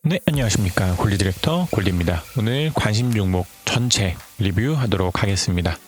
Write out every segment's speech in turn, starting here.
네, 안녕하십니까. 골리 디렉터 골리입니다. 오늘 관심 종목 전체 리뷰하도록 하겠습니다.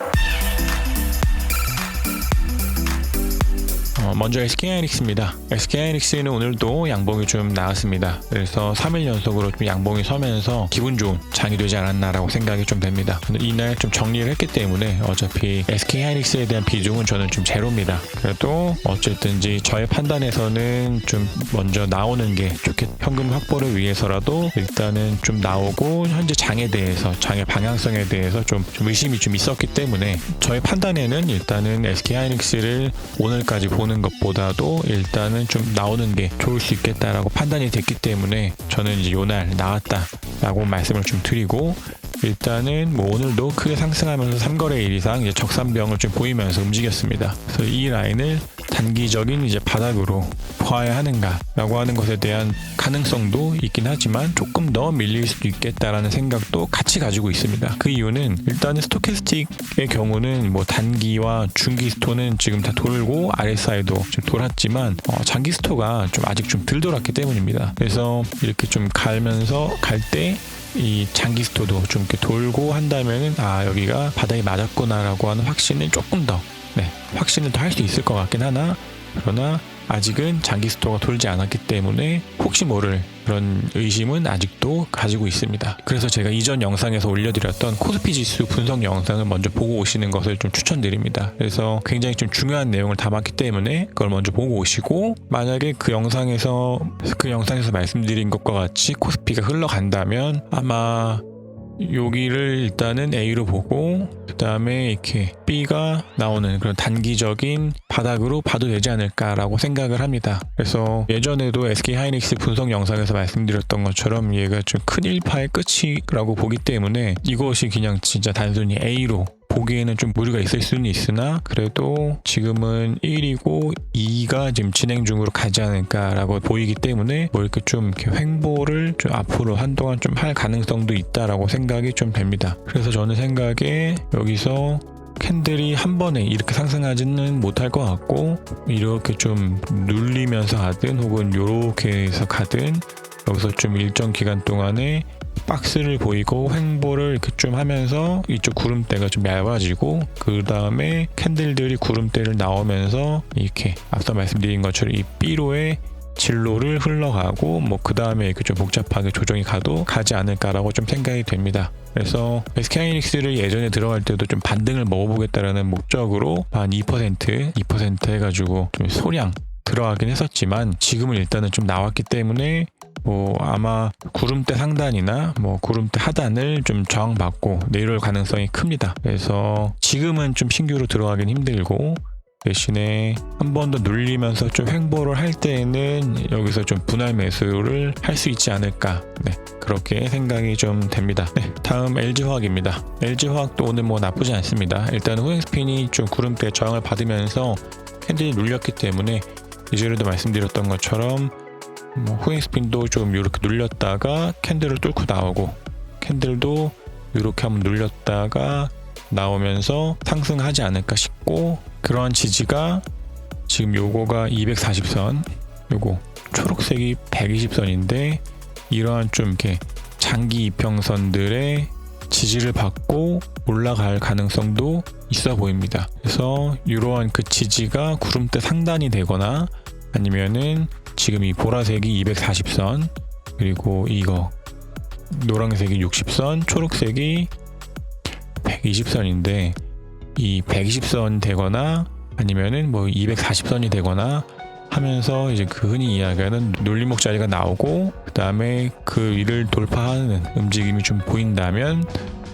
먼저 SK하이닉스입니다. SK하이닉스는 오늘도 양봉이 좀 나왔습니다. 그래서 3일 연속으로 좀 양봉이 서면서 기분 좋은 장이 되지 않았나라고 생각이 좀 됩니다. 이날 좀 정리를 했기 때문에 어차피 SK하이닉스에 대한 비중은 저는 좀 제로입니다. 그래도 어쨌든지 저의 판단에서는 좀 먼저 나오는 게 좋겠. 현금 확보를 위해서라도 일단은 좀 나오고 현재 장에 대해서 장의 방향성에 대해서 좀 의심이 좀 있었기 때문에 저의 판단에는 일단은 SK하이닉스를 오늘까지 보는 것보다도 일단은 좀 나오는 게 좋을 수 있겠다라고 판단이 됐기 때문에 저는 이제 요날 나왔다라고 말씀을 좀 드리고, 일단은 뭐 오늘도 크게 상승하면서 3거래일 이상 이제 적산병을 좀 보이면서 움직였습니다. 그래서 이 라인을 단기적인 이제 바닥으로 봐야 하는가라고 하는 것에 대한 가능성도 있긴 하지만 조금 더 밀릴 수도 있겠다라는 생각도 같이 가지고 있습니다. 그 이유는 일단은 스토캐스틱의 경우는 뭐 단기와 중기 스토는 지금 다 돌고 RSI도 좀 돌았지만 장기 스토가 좀 아직 좀 덜 돌았기 때문입니다. 그래서 이렇게 좀 갈면서 갈 때 이 장기 스토도 좀 이렇게 돌고 한다면은 여기가 바닥이 맞았구나라고 하는 확신을 조금 더 확신을 더 할 수 있을 것 같긴 하나, 그러나 아직은 장기 스토가 돌지 않았기 때문에 혹시 모를 그런 의심은 아직도 가지고 있습니다. 그래서 제가 이전 영상에서 올려드렸던 코스피 지수 분석 영상을 먼저 보고 오시는 것을 좀 추천드립니다. 그래서 굉장히 좀 중요한 내용을 담았기 때문에 그걸 먼저 보고 오시고, 만약에 그 영상에서 말씀드린 것과 같이 코스피가 흘러간다면 아마 여기를 일단은 A로 보고 그 다음에 이렇게 B가 나오는 그런 단기적인 바닥으로 봐도 되지 않을까라고 생각을 합니다. 그래서 예전에도 SK하이닉스 분석 영상에서 말씀드렸던 것처럼 얘가 좀 큰 1파의 끝이라고 보기 때문에 이것이 그냥 진짜 단순히 A로 보기에는 좀 무리가 있을 수는 있으나 그래도 지금은 1이고 2가 지금 진행 중으로 가지 않을까라고 보이기 때문에 뭐 이렇게 좀 이렇게 횡보를 좀 앞으로 한동안 좀 할 가능성도 있다라고 생각이 좀 됩니다. 그래서 저는 생각에 여기서 캔들이 한 번에 이렇게 상승하지는 못할 것 같고, 이렇게 좀 눌리면서 가든 혹은 요렇게 해서 가든 여기서 좀 일정 기간 동안에 박스를 보이고 횡보를 이렇게 좀 하면서 이쪽 구름대가 좀 얇아지고, 그 다음에 캔들들이 구름대를 나오면서 이렇게 앞서 말씀드린 것처럼 이 B로의 진로를 흘러가고 뭐 그 다음에 이렇게 좀 복잡하게 조정이 가지 않을까라고 좀 생각이 됩니다. 그래서 SK하이닉스를 예전에 들어갈 때도 좀 반등을 먹어보겠다라는 목적으로 한 2% 해가지고 좀 소량 들어가긴 했었지만 지금은 일단은 좀 나왔기 때문에 뭐 아마 구름대 상단이나 뭐 구름대 하단을 좀 저항받고 내려올 가능성이 큽니다. 그래서 지금은 좀 신규로 들어가긴 힘들고 대신에 한 번 더 눌리면서 좀 횡보를 할 때에는 여기서 좀 분할 매수를 할 수 있지 않을까, 그렇게 생각이 좀 됩니다. 다음 LG화학입니다. LG화학도 오늘 뭐 나쁘지 않습니다. 일단 후행스핀이 좀 구름대 저항을 받으면서 캔들이 눌렸기 때문에 이전에도 말씀드렸던 것처럼 뭐 후행스핀도 좀 이렇게 눌렸다가 캔들을 뚫고 나오고, 캔들도 이렇게 한번 눌렸다가 나오면서 상승하지 않을까 싶고, 그러한 지지가 지금 요거가 240선, 요거 초록색이 120선인데 이러한 좀 이렇게 장기 이평선들의 지지를 받고 올라갈 가능성도 있어 보입니다. 그래서 이러한 그 지지가 구름대 상단이 되거나 아니면은 지금 이 보라색이 240선, 그리고 이거 노란색이 60선, 초록색이 120선인데 이 120선 되거나 아니면은 뭐 240선이 되거나 하면서 이제 그 흔히 이야기하는 눌림목 자리가 나오고 그 다음에 그 위를 돌파하는 움직임이 좀 보인다면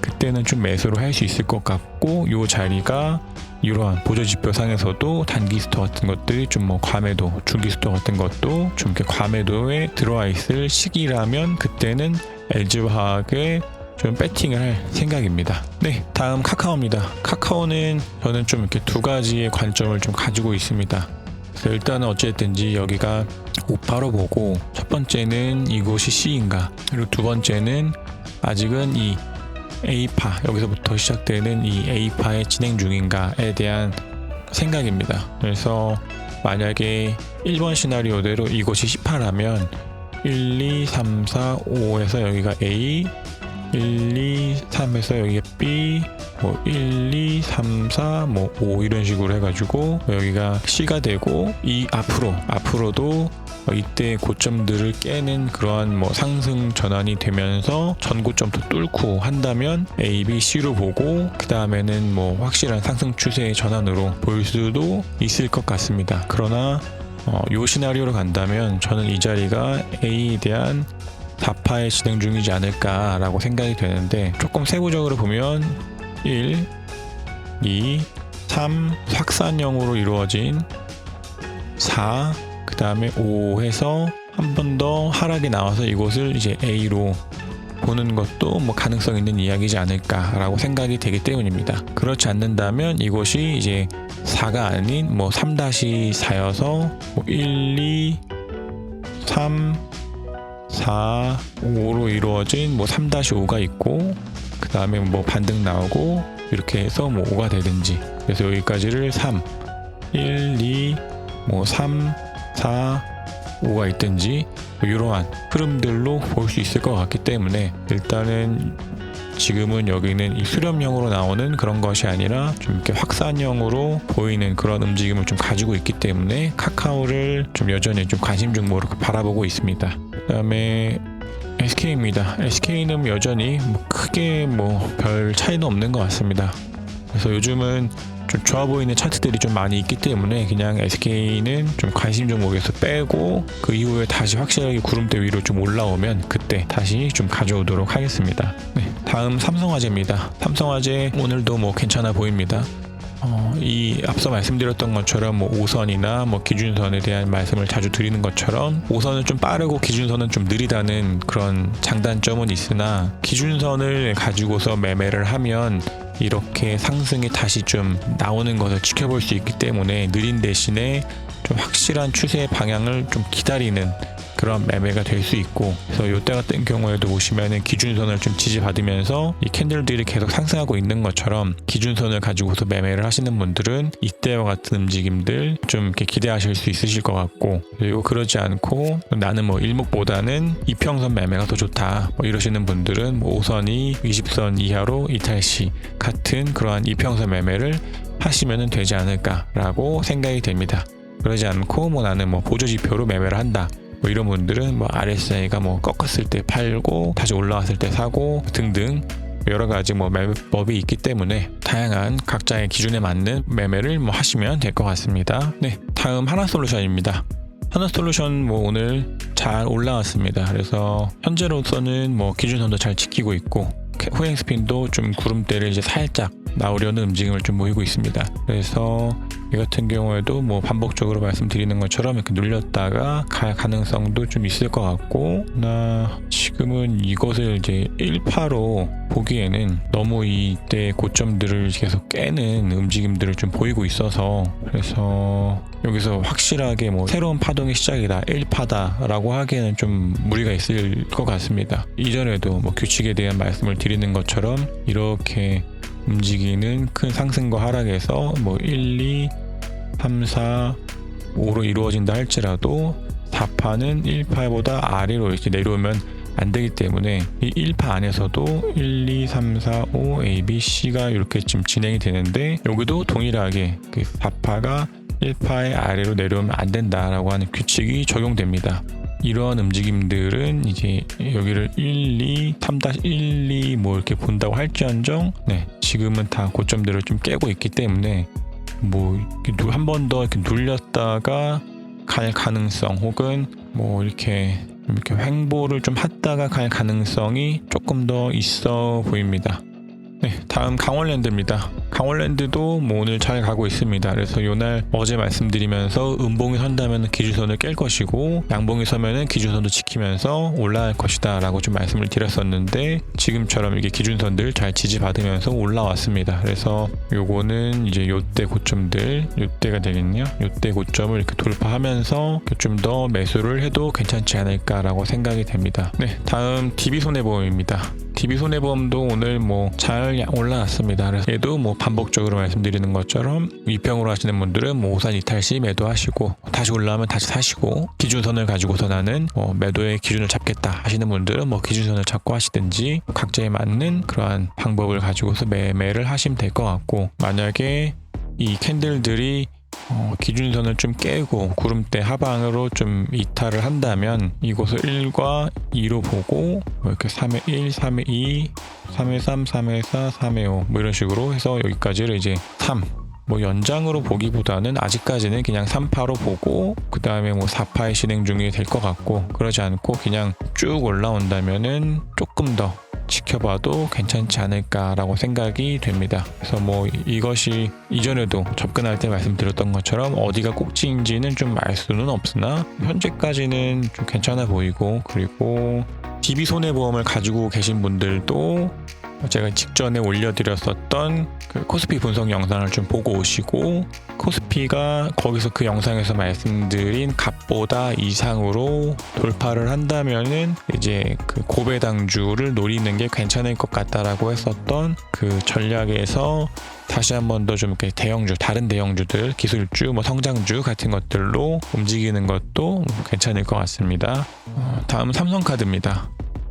그때는 좀 매수를 할 수 있을 것 같고, 요 자리가 이러한 보조지표 상에서도 단기 스토 같은 것들이 좀 뭐 과매도, 중기 스토 같은 것도 좀 이렇게 과매도에 들어와 있을 시기라면 그때는 LG화학에 좀 배팅을 할 생각입니다. 다음 카카오입니다. 카카오는 저는 좀 이렇게 두 가지의 관점을 좀 가지고 있습니다. 그래서 일단은 어쨌든지 여기가 오파로 보고, 첫 번째는 이곳이 C인가, 그리고 두 번째는 아직은 이 A파, 여기서부터 시작되는 이 A파의 진행 중인가에 대한 생각입니다. 그래서 만약에 1번 시나리오대로 이곳이 18하면 1, 2, 3, 4, 5에서 여기가 A, 1, 2, 3에서 여기가 B, 뭐 1, 2, 3, 4, 뭐 5 이런 식으로 해가지고 여기가 C가 되고 이 앞으로도 이때 고점들을 깨는 그러한 뭐 상승 전환이 되면서 전고점도 뚫고 한다면 A, B, C로 보고 그 다음에는 뭐 확실한 상승 추세의 전환으로 볼 수도 있을 것 같습니다. 그러나 요 시나리오로 간다면 저는 이 자리가 A에 대한 다파에 진행 중이지 않을까라고 생각이 되는데, 조금 세부적으로 보면 1, 2, 3 확산형으로 이루어진 4, 그 다음에 5 해서 한 번 더 하락이 나와서 이곳을 이제 A로 보는 것도 뭐 가능성 있는 이야기지 않을까라고 생각이 되기 때문입니다. 그렇지 않는다면 이곳이 이제 4가 아닌 뭐 3-4여서 뭐 1, 2, 3, 4, 5로 이루어진 뭐 3-5가 있고 그 다음에 뭐 반등 나오고 이렇게 해서 뭐 5가 되든지, 그래서 여기까지를 3, 1, 2, 뭐 3, 4, 5가 있든지 뭐 이러한 흐름들로 볼 수 있을 것 같기 때문에, 일단은 지금은 여기는 이 수렴형으로 나오는 그런 것이 아니라 좀 이렇게 확산형으로 보이는 그런 움직임을 좀 가지고 있기 때문에 카카오를 좀 여전히 좀 관심 종목으로 바라보고 있습니다. 그 다음에 SK입니다. SK는 여전히 뭐 크게 뭐 별 차이는 없는 것 같습니다. 그래서 요즘은 좀 좋아 보이는 차트들이 좀 많이 있기 때문에 그냥 SK는 좀 관심 종목에서 빼고 그 이후에 다시 확실하게 구름대 위로 좀 올라오면 그때 다시 좀 가져오도록 하겠습니다. 네, 다음 삼성화재입니다. 삼성화재 오늘도 뭐 괜찮아 보입니다. 이 앞서 말씀드렸던 것처럼 뭐 5선이나 뭐 기준선에 대한 말씀을 자주 드리는 것처럼 5선은 좀 빠르고 기준선은 좀 느리다는 그런 장단점은 있으나, 기준선을 가지고서 매매를 하면 이렇게 상승이 다시 좀 나오는 것을 지켜볼 수 있기 때문에 느린 대신에 좀 확실한 추세의 방향을 좀 기다리는 그런 매매가 될 수 있고, 그래서 이때 같은 경우에도 보시면은 기준선을 좀 지지받으면서 이 캔들들이 계속 상승하고 있는 것처럼 기준선을 가지고서 매매를 하시는 분들은 이때와 같은 움직임들 좀 이렇게 기대하실 수 있으실 것 같고, 그리고 그러지 않고 나는 뭐 일목보다는 이평선 매매가 더 좋다 뭐 이러시는 분들은 뭐 5선이 20선 이하로 이탈시 같은 그러한 이평선 매매를 하시면 되지 않을까라고 생각이 됩니다. 그러지 않고 뭐 나는 뭐 보조지표로 매매를 한다 뭐 이런 분들은 뭐 RSI가 뭐 꺾었을 때 팔고 다시 올라왔을 때 사고 등등 여러 가지 뭐 매매법이 있기 때문에 다양한 각자의 기준에 맞는 매매를 뭐 하시면 될 것 같습니다. 네, 다음 하나솔루션입니다. 하나솔루션 뭐 오늘 잘 올라왔습니다. 그래서 현재로서는 뭐 기준선도 잘 지키고 있고 호행 스핀도 좀 구름대를 이제 살짝 나오려는 움직임을 좀 보이고 있습니다. 그래서 이 같은 경우에도 뭐 반복적으로 말씀드리는 것처럼 이렇게 눌렸다가 갈 가능성도 좀 있을 것 같고, 나 지금은 이것을 이제 1파로 보기에는 너무 이때 고점들을 계속 깨는 움직임들을 좀 보이고 있어서, 그래서 여기서 확실하게 뭐 새로운 파동의 시작이다 1파다라고 하기에는 좀 무리가 있을 것 같습니다. 이전에도 뭐 규칙에 대한 말씀을 드리는 것처럼 이렇게 움직이는 큰 상승과 하락에서 뭐 1, 2, 3, 4, 5로 이루어진다 할지라도 4파는 1파보다 아래로 이렇게 내려오면 안 되기 때문에 이 1파 안에서도 1, 2, 3, 4, 5, A, B, C가 이렇게 지금 진행이 되는데, 여기도 동일하게 그 4파가 1파의 아래로 내려오면 안 된다라고 하는 규칙이 적용됩니다. 이러한 움직임들은 이제 여기를 1, 2, 3-1, 2 뭐 이렇게 본다고 할지언정, 네, 지금은 다 고점들을 좀 깨고 있기 때문에 뭐 한 번 더 이렇게 눌렸다가 갈 가능성, 혹은 뭐 이렇게 횡보를 좀 했다가 갈 가능성이 조금 더 있어 보입니다. 네, 다음 강원랜드입니다. 강원랜드도 뭐 오늘 잘 가고 있습니다. 그래서 요날 어제 말씀드리면서 음봉이 선다면 기준선을 깰 것이고 양봉이 서면은 기준선도 지키면서 올라갈 것이다 라고 좀 말씀을 드렸었는데, 지금처럼 이게 기준선들 잘 지지받으면서 올라왔습니다. 그래서 요거는 이제 요때 고점들, 요때가 되겠네요. 요때 고점을 이렇게 돌파하면서 좀 더 매수를 해도 괜찮지 않을까라고 생각이 됩니다. 네, 다음 DB손해보험입니다. DB손해보험도 오늘 뭐 잘 올라왔습니다. 그래서 얘도 뭐 반복적으로 말씀드리는 것처럼 위평으로 하시는 분들은 뭐 우선 이탈 시 매도하시고 다시 올라오면 다시 사시고, 기준선을 가지고서 나는 매도의 기준을 잡겠다 하시는 분들은 뭐 기준선을 잡고 하시든지 각자에 맞는 그러한 방법을 가지고서 매매를 하시면 될 것 같고, 만약에 이 캔들들이 기준선을 좀 깨고 구름대 하방으로 좀 이탈을 한다면 이곳을 1과 2로 보고 이렇게 3회 1, 3회 2, 3회 3, 3회 4, 3회 5 뭐 이런 식으로 해서 여기까지를 이제 3 뭐 연장으로 보기보다는 아직까지는 그냥 3파로 보고 그 다음에 뭐 4파의 진행 중이 될 것 같고, 그러지 않고 그냥 쭉 올라온다면은 조금 더 지켜봐도 괜찮지 않을까라고 생각이 됩니다. 그래서 뭐 이것이 이전에도 접근할 때 말씀드렸던 것처럼 어디가 꼭지인지는 좀 알 수는 없으나 현재까지는 좀 괜찮아 보이고, 그리고 DB 손해보험을 가지고 계신 분들도 제가 직전에 올려드렸었던 그 코스피 분석 영상을 좀 보고 오시고, 코스피가 거기서 그 영상에서 말씀드린 값보다 이상으로 돌파를 한다면은 이제 그 고배당주를 노리는 게 괜찮을 것 같다라고 했었던 그 전략에서 다시 한 번 더 좀 이렇게 대형주, 다른 대형주들, 기술주, 뭐 성장주 같은 것들로 움직이는 것도 괜찮을 것 같습니다. 다음 삼성카드입니다.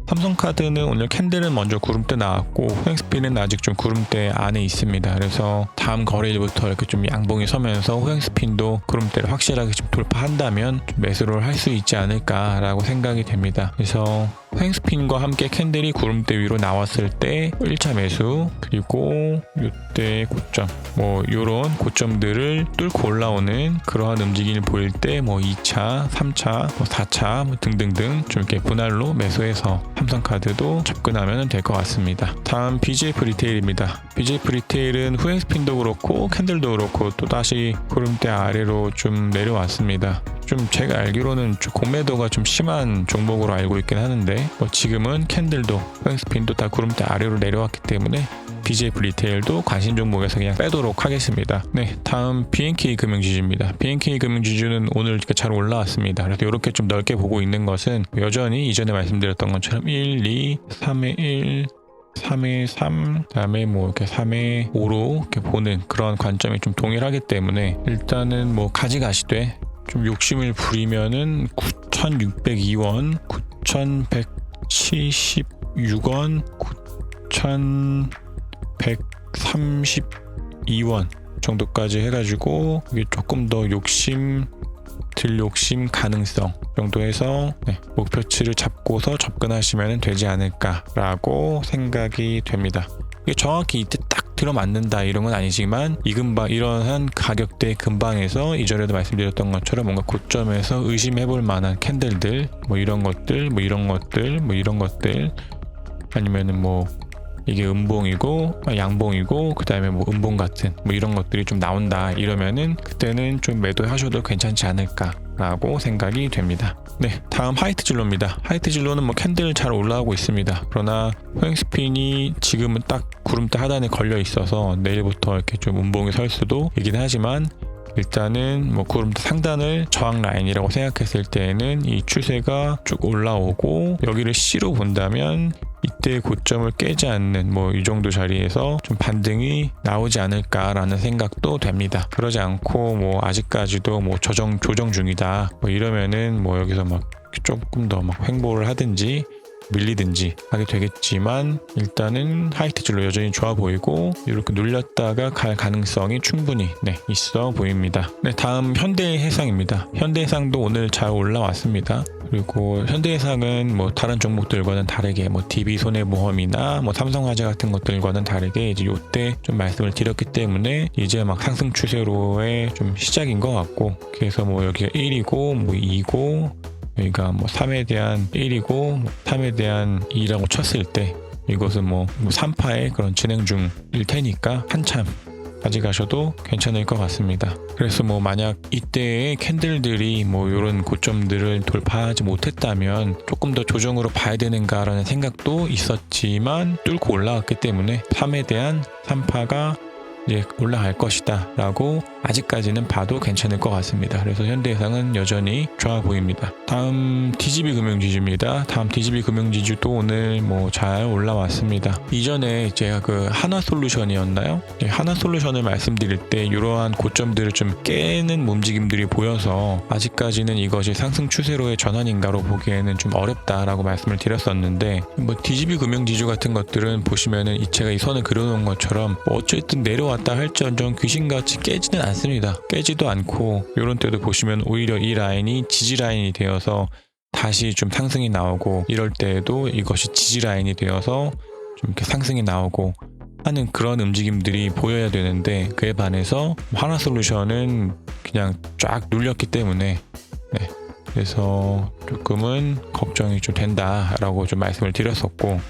삼성카드는 오늘 캔들은 먼저 구름대 나왔고 호행스핀은 아직 좀 구름대 안에 있습니다. 그래서 다음 거래일부터 이렇게 좀 양봉이 서면서 호행스핀도 구름대를 확실하게 좀 돌파한다면 좀 매수를 할 수 있지 않을까라고 생각이 됩니다. 그래서 호행스핀과 함께 캔들이 구름대 위로 나왔을 때 1차 매수, 그리고 이때 고점, 뭐 요런 고점들을 뚫고 올라오는 그러한 움직임을 보일 때 뭐 2차, 3차, 뭐 4차 뭐 등등등 좀 이렇게 분할로 매수해서 삼성카드도 접근하면 될 것 같습니다. 다음 BJF 리테일입니다. BJF 리테일은 후행스핀도 그렇고 캔들도 그렇고 또 다시 구름대 아래로 좀 내려왔습니다. 좀 제가 알기로는 좀 공매도가 좀 심한 종목으로 알고 있긴 하는데, 뭐 지금은 캔들도 후행스핀도 다 구름대 아래로 내려왔기 때문에 BJF 리테일도 관심 종목에서 그냥 빼도록 하겠습니다. 네, 다음 BNK 금융지주입니다. BNK 금융지주는 오늘 이렇게 잘 올라왔습니다. 그래서 이렇게 좀 넓게 보고 있는 것은 여전히 이전에 말씀드렸던 것처럼 1, 2, 3회 1, 3회 3, 그다음에 뭐 이렇게 3회 5로 이렇게 보는 그런 관점이 좀 동일하기 때문에 일단은 뭐 가져가시되 좀 욕심을 부리면은 9,602원, 9,176원, 9,132원 정도까지 해가지고 이게 조금 더 들 욕심 가능성 정도 해서 목표치를 잡고서 접근하시면 되지 않을까라고 생각이 됩니다. 이게 정확히 이때 딱 들어맞는다 이런 건 아니지만 이 근방, 이러한 가격대 근방에서 이전에도 말씀드렸던 것처럼 뭔가 고점에서 의심해볼 만한 캔들들, 뭐 이런 것들, 뭐 이런 것들, 뭐 이런 것들, 아니면은 뭐 이게 음봉이고 양봉이고 그 다음에 뭐 음봉 같은 뭐 이런 것들이 좀 나온다 이러면은 그때는 좀 매도하셔도 괜찮지 않을까라고 생각이 됩니다. 네, 다음 하이트 진로입니다. 하이트 진로는 뭐 캔들 잘 올라오고 있습니다. 그러나 호행스핀이 지금은 딱 구름대 하단에 걸려 있어서 내일부터 이렇게 좀 음봉이 설 수도 있긴 하지만, 일단은 뭐 구름대 상단을 저항 라인이라고 생각했을 때에는 이 추세가 쭉 올라오고 여기를 C로 본다면 이때 고점을 깨지 않는 뭐 이 정도 자리에서 좀 반등이 나오지 않을까라는 생각도 됩니다. 그러지 않고 뭐 아직까지도 뭐 조정 중이다 뭐 이러면은 뭐 여기서 막 조금 더 막 횡보를 하든지 밀리든지 하게 되겠지만, 일단은 하이트 진로 여전히 좋아 보이고 이렇게 눌렸다가 갈 가능성이 충분히 있어 보입니다. 네, 다음 현대해상입니다. 현대해상도 오늘 잘 올라왔습니다. 그리고 현대해상은 뭐 다른 종목들과는 다르게 뭐 DB 손해보험이나 뭐 삼성화재 같은 것들과는 다르게 이제 요때 좀 말씀을 드렸기 때문에 이제 막 상승 추세로의 좀 시작인 것 같고, 그래서 뭐 여기가 1이고 뭐 2고 여기가 뭐 3에 대한 1이고 3에 대한 2라고 쳤을 때 이것은 뭐 3파의 그런 진행 중일 테니까 한참 가져가셔도 괜찮을 것 같습니다. 그래서 뭐 만약 이때의 캔들들이 뭐 이런 고점들을 돌파하지 못했다면 조금 더 조정으로 봐야 되는가라는 생각도 있었지만 뚫고 올라왔기 때문에 3에 대한 3파가 이제 올라갈 것이다 라고 아직까지는 봐도 괜찮을 것 같습니다. 그래서 현대해상은 여전히 좋아 보입니다. 다음 DGB 금융지주입니다. 다음 DGB 금융지주도 오늘 뭐 잘 올라왔습니다. 이전에 제가 그 하나솔루션이었나요? 하나솔루션을 말씀드릴 때 이러한 고점들을 좀 깨는 움직임들이 보여서 아직까지는 이것이 상승 추세로의 전환인가로 보기에는 좀 어렵다라고 말씀을 드렸었는데, 뭐 DGB 금융지주 같은 것들은 보시면은 제가 이 선을 그려놓은 것처럼 뭐 어쨌든 내려왔다 할지언정 귀신같이 깨지는 않습니다. 깨지도 않고, 이런 때도 보시면 오히려 이 라인이 지지 라인이 되어서 다시 좀 상승이 나오고, 이럴 때에도 이것이 지지 라인이 되어서 좀 이렇게 상승이 나오고 하는 그런 움직임들이 보여야 되는데, 그에 반해서 하나솔루션은 그냥 쫙 눌렸기 때문에 그래서 조금은 걱정이 좀 된다라고 좀 말씀을 드렸었고,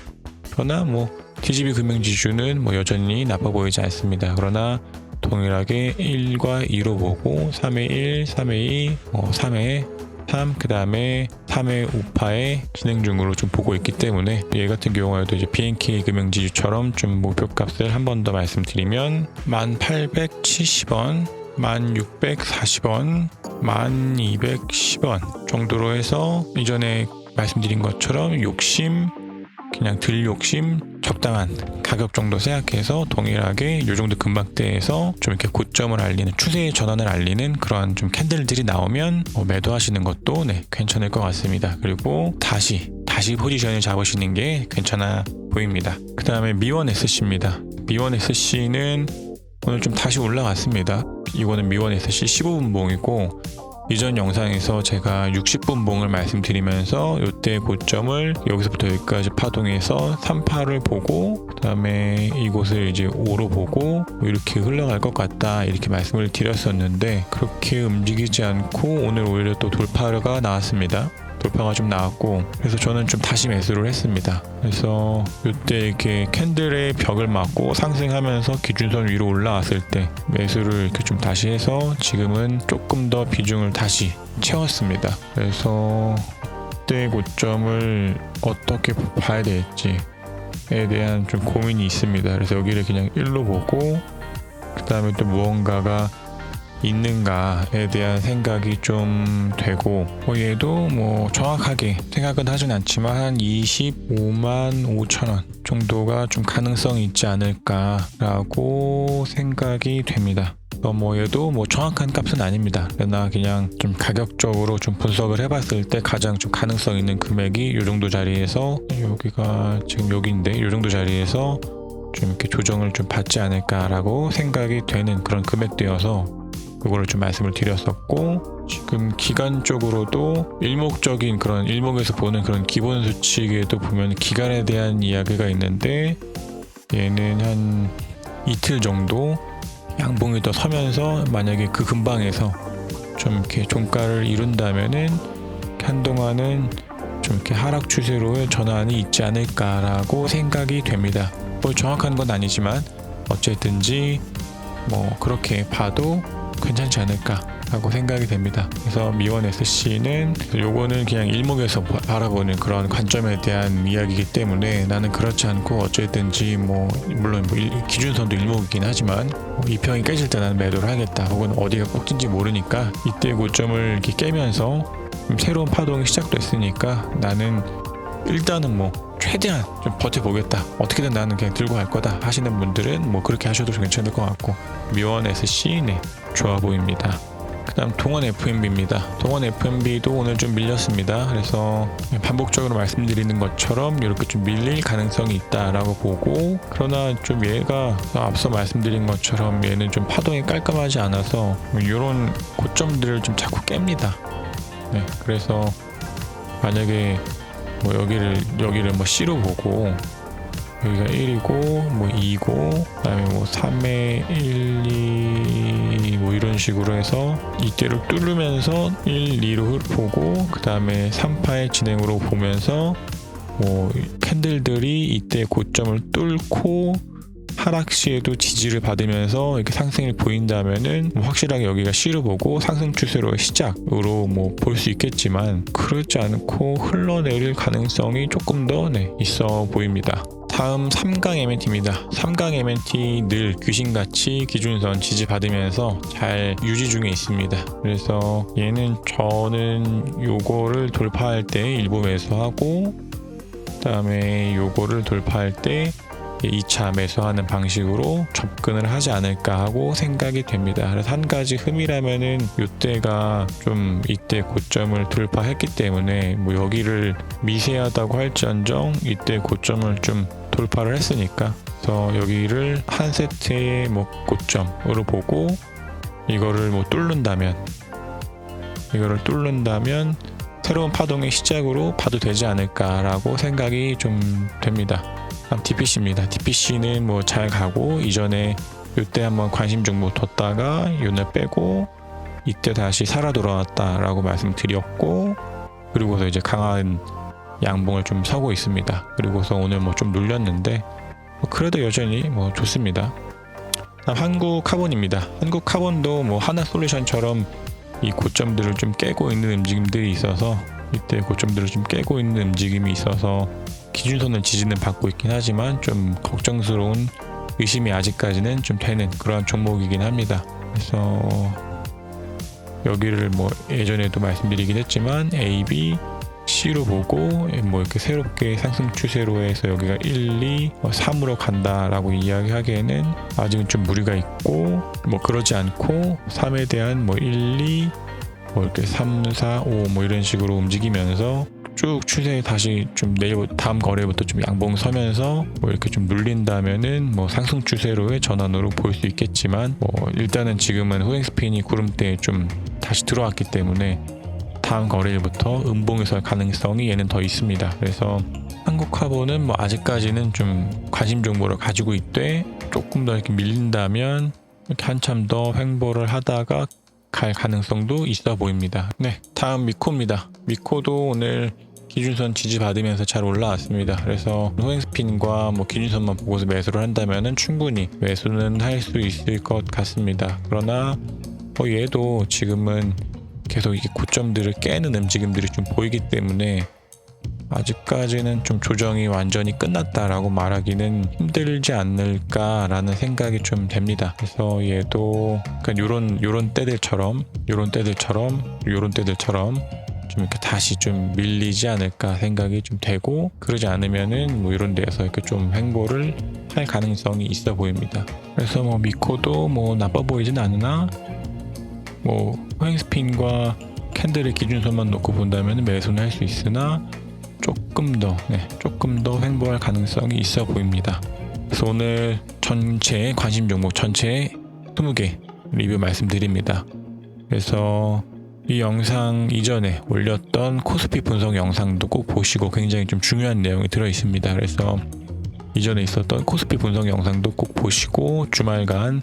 그러나 뭐 DGB 금융지주는 뭐 여전히 나빠 보이지 않습니다. 그러나 동일하게 1과 2로 보고 3회 1, 3회 2, 3회 3, 그 다음에 3회 우파에 진행 중으로 좀 보고 있기 때문에, 얘 같은 경우에도 이제 BNK 금융지주처럼 좀 목표값을 한 번 더 말씀드리면 1870원, 1640원, 1210원 정도로 해서 이전에 말씀드린 것처럼 그냥 들 욕심 적당한 가격 정도 생각해서 동일하게 이 정도 근박대에서 좀 이렇게 고점을 알리는, 추세의 전환을 알리는 그런 좀 캔들들이 나오면 매도하시는 것도 괜찮을 것 같습니다. 그리고 다시 포지션을 잡으시는 게 괜찮아 보입니다. 그 다음에 미원 SC입니다. 미원 SC는 오늘 좀 다시 올라갔습니다. 이거는 미원 SC 15분봉이고, 이전 영상에서 제가 60분봉을 말씀드리면서 이때 고점을 여기서부터 여기까지 파동해서 38을 보고, 그 다음에 이곳을 이제 5로 보고 이렇게 흘러갈 것 같다 이렇게 말씀을 드렸었는데, 그렇게 움직이지 않고 오늘 오히려 또 돌파가 나왔습니다. 돌파가 좀 나왔고, 그래서 저는 좀 다시 매수를 했습니다. 그래서 이때 이렇게 캔들의 벽을 맞고 상승하면서 기준선 위로 올라왔을 때 매수를 이렇게 좀 다시 해서 지금은 조금 더 비중을 다시 채웠습니다. 그래서 이때 고점을 어떻게 봐야 될지에 대한 좀 고민이 있습니다. 그래서 여기를 그냥 1로 보고, 그 다음에 또 무언가가 있는가에 대한 생각이 좀 되고, 얘도 뭐 정확하게 생각은 하진 않지만 한 25만 5천원 정도가 좀 가능성이 있지 않을까라고 생각이 됩니다. 얘도 뭐 정확한 값은 아닙니다. 그러나 그냥 좀 가격적으로 좀 분석을 해봤을 때 가장 좀 가능성 있는 금액이 이 정도 자리에서, 여기가 지금 여기인데 이 정도 자리에서 좀 이렇게 조정을 좀 받지 않을까라고 생각이 되는 그런 금액대여서 그거를 좀 말씀을 드렸었고, 지금 기간적으로도 일목적인 그런 일목에서 보는 그런 기본 수칙에도 보면 기간에 대한 이야기가 있는데, 얘는 한 이틀 정도 양봉이 더 서면서 만약에 그 근방에서 좀 이렇게 종가를 이룬다면은 한동안은 좀 이렇게 하락 추세로의 전환이 있지 않을까라고 생각이 됩니다. 뭐 정확한 건 아니지만 어쨌든지 뭐 그렇게 봐도 괜찮지 않을까라고 생각이 됩니다. 그래서 미원 SC는 요거는 그냥 일목에서 바라보는 그런 관점에 대한 이야기이기 때문에, 나는 그렇지 않고 어쨌든지 물론 기준선도 일목이긴 하지만 이 평이 깨질 때 나는 매도를 하겠다, 혹은 어디가 꼭진지 모르니까 이때 고점을 이렇게 깨면서 새로운 파동이 시작됐으니까 나는 일단은 최대한 좀 버텨보겠다, 어떻게든 나는 그냥 들고 갈 거다 하시는 분들은 그렇게 하셔도 괜찮을 것 같고, 미원 SC 좋아 보입니다. 그 다음 동원 FMB입니다. 동원 FMB도 오늘 좀 밀렸습니다. 그래서 반복적으로 말씀드리는 것처럼 이렇게 좀 밀릴 가능성이 있다라고 보고, 그러나 좀 얘가 앞서 말씀드린 것처럼 얘는 좀 파동이 깔끔하지 않아서 이런 고점들을 좀 자꾸 깹니다. 그래서 만약에 여기를 C로 보고, 여기가 1이고 2고 그다음에 3에 1, 2 이런 식으로 해서 이때를 뚫으면서 1, 2로 보고, 그 다음에 3파의 진행으로 보면서 캔들들이 이때 고점을 뚫고 하락 시에도 지지를 받으면서 이렇게 상승이 보인다면은 확실하게 여기가 C로 보고 상승 추세로의 시작으로 볼 수 있겠지만, 그렇지 않고 흘러내릴 가능성이 조금 더 있어 보입니다. 다음 3강 MNT입니다. 3강 MNT 늘 귀신같이 기준선 지지받으면서 잘 유지 중에 있습니다. 그래서 얘는 저는 요거를 돌파할 때 일부 매수하고, 그 다음에 요거를 돌파할 때 2차 매수하는 방식으로 접근을 하지 않을까 하고 생각이 됩니다. 그래서 한 가지 흠이라면은 이때가 좀 이때 고점을 돌파했기 때문에 뭐 여기를 미세하다고 할지언정 이때 고점을 좀 돌파를 했으니까, 그래서 여기를 한 세트의 뭐 고점으로 보고 이거를 뭐 뚫는다면 새로운 파동의 시작으로 봐도 되지 않을까라고 생각이 좀 됩니다. 다음 DPC입니다. DPC는 뭐 잘 가고, 이전에 이때 한번 관심 종목 뒀다가 요날 빼고 이때 다시 살아 돌아왔다라고 말씀드렸고, 그리고서 이제 강한 양봉을 좀 서고 있습니다. 그리고서 오늘 뭐 좀 눌렸는데 뭐 그래도 여전히 뭐 좋습니다. 다음 한국카본입니다. 한국카본도 뭐 하나솔루션처럼 이 고점들을 좀 깨고 있는 움직임들이 있어서, 이때 고점들을 좀 깨고 있는 움직임이 있어서 기준선을 지지는 받고 있긴 하지만 좀 걱정스러운 의심이 아직까지는 좀 되는 그런 종목이긴 합니다. 그래서 여기를 뭐 예전에도 말씀드리긴 했지만 A, B, C로 보고 뭐 이렇게 새롭게 상승 추세로 해서 여기가 1, 2, 3으로 간다라고 이야기하기에는 아직은 좀 무리가 있고, 뭐 그러지 않고 3에 대한 뭐 1, 2, 뭐 이렇게 3, 4, 5 뭐 이런 식으로 움직이면서 쭉 추세 다시 좀 내일 다음 거래부터 좀 양봉 서면서 뭐 이렇게 좀 눌린다면은 뭐 상승 추세로의 전환으로 볼 수 있겠지만, 뭐 일단은 지금은 후행 스핀이 구름대에 좀 다시 들어왔기 때문에 다음 거래일부터 음봉에 설 가능성이 얘는 더 있습니다. 그래서 한국카본은 뭐 아직까지는 좀 관심 정보를 가지고 있되, 조금 더 이렇게 밀린다면 이렇게 한참 더 횡보를 하다가 갈 가능성도 있어 보입니다. 네, 다음 미코입니다. 미코도 오늘 기준선 지지받으면서 잘 올라왔습니다. 그래서 후행스핀과 뭐 기준선만 보고서 매수를 한다면은 충분히 매수는 할 수 있을 것 같습니다. 그러나 얘도 지금은 계속 이 고점들을 깨는 움직임들이 좀 보이기 때문에 아직까지는 좀 조정이 완전히 끝났다라고 말하기는 힘들지 않을까라는 생각이 좀 됩니다. 그래서 얘도 그러니까 요런 때들처럼 좀 이렇게 다시 좀 밀리지 않을까 생각이 좀 되고, 그러지 않으면은 뭐 이런 데에서 이렇게 좀 횡보를 할 가능성이 있어 보입니다. 그래서 뭐 미코도 뭐 나빠 보이진 않으나, 뭐 후행스핀과 캔들의 기준선만 놓고 본다면 매수는 할 수 있으나 조금 더 횡보할 가능성이 있어 보입니다. 그래서 오늘 전체 관심 종목 전체 20개 리뷰 말씀드립니다. 그래서 이 영상 이전에 올렸던 코스피 분석 영상도 꼭 보시고, 굉장히 좀 중요한 내용이 들어 있습니다. 그래서 이전에 있었던 코스피 분석 영상도 꼭 보시고 주말간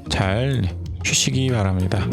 잘 쉬시기 바랍니다.